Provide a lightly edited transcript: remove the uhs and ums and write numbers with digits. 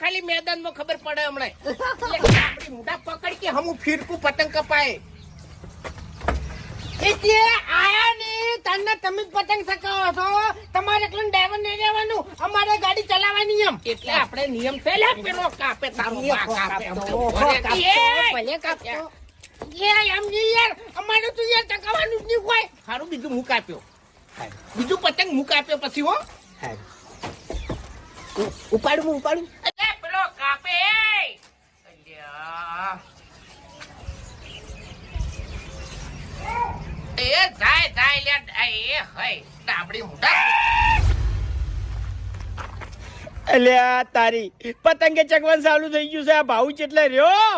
ખાલી મેદાનમાં ખબર પડે હમણાં એટલે આપણી મોઢા પકડ કે હમું ફીરકું પતંગ કપાય એટલે આયા ને તને તમે જ પતંગ ચકાવો છો તમારે એકલું ડ્રાઈવર નહીં રહેવાનું અમારે ગાડી ચલાવવાની એમ એટલે આપણે નિયમ છે લે પેલો કાપે તારો બા કાપે ભલે કાપતો એમ નહીં યાર અમારે તો યાર ચકાવવાનું જ નહીં કોઈ સારું બીજું હું કાપ્યો બીજું પતંગ હું કાપ્યો પછી હો ઉપાડું અરે પેલો કાપે અલ્યા એ જાય લે એ હઈ ડાબડી મોઢા અલ્યા તારી પતંગે ચગવાનું ચાલુ થઈ ગયું છે આ ભાવ જેટલે રહ્યો